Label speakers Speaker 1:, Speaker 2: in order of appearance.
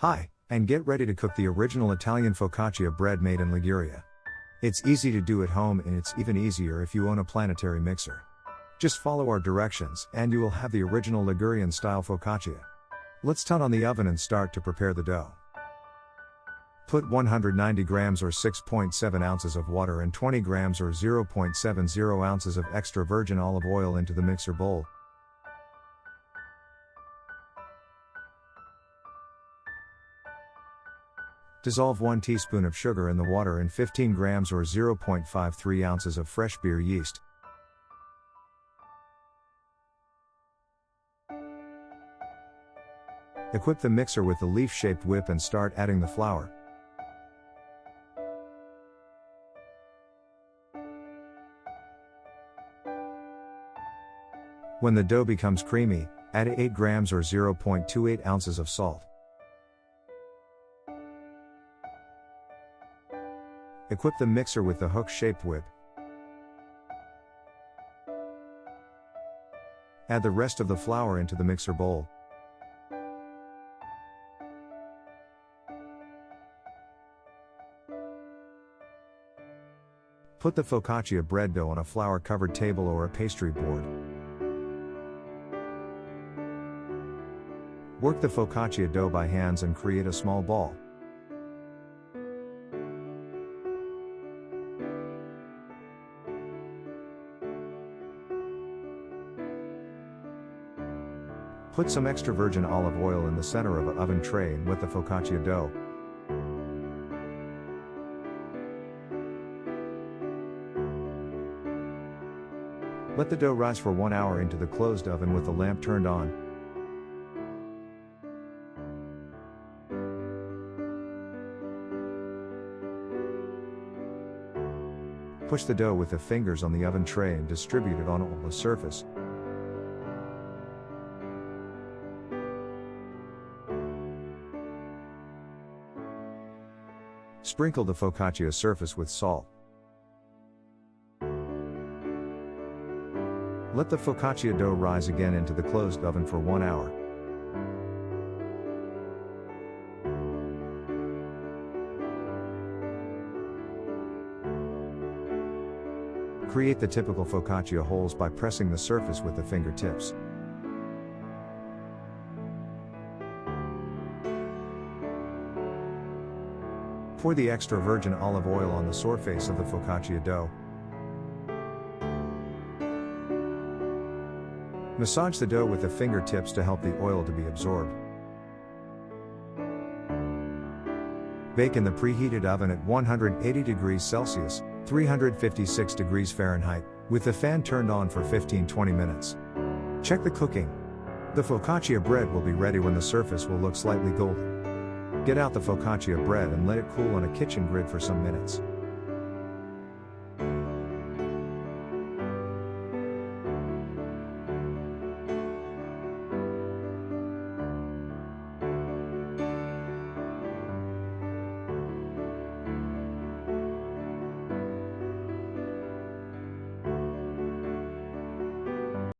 Speaker 1: Hi, and get ready to cook the original Italian focaccia bread made in Liguria. It's easy to do at home, and it's even easier if you own a planetary mixer. Just follow our directions and you will have the original Ligurian-style focaccia. Let's turn on the oven and start to prepare the dough. Put 190 grams or 6.7 ounces of water and 20 grams or 0.70 ounces of extra virgin olive oil into the mixer bowl. Dissolve 1 teaspoon of sugar in the water and 15 grams or 0.53 ounces of fresh beer yeast. Equip the mixer with the leaf-shaped whip and start adding the flour. When the dough becomes creamy, add 8 grams or 0.28 ounces of salt. Equip the mixer with the hook-shaped whip. Add the rest of the flour into the mixer bowl. Put the focaccia bread dough on a flour-covered table or a pastry board. Work the focaccia dough by hands and create a small ball. Put some extra virgin olive oil in the center of an oven tray and wet the focaccia dough. Let the dough rise for 1 hour into the closed oven with the lamp turned on. Push the dough with the fingers on the oven tray and distribute it on all the surface. Sprinkle the focaccia surface with salt. Let the focaccia dough rise again into the closed oven for 1 hour. Create the typical focaccia holes by pressing the surface with the fingertips. Pour the extra virgin olive oil on the surface of the focaccia dough. Massage the dough with the fingertips to help the oil to be absorbed. Bake in the preheated oven at 180 degrees Celsius, 356 degrees Fahrenheit, with the fan turned on for 15-20 minutes. Check the cooking. The focaccia bread will be ready when the surface will look slightly golden. Get out the focaccia bread and let it cool on a kitchen grid for some minutes.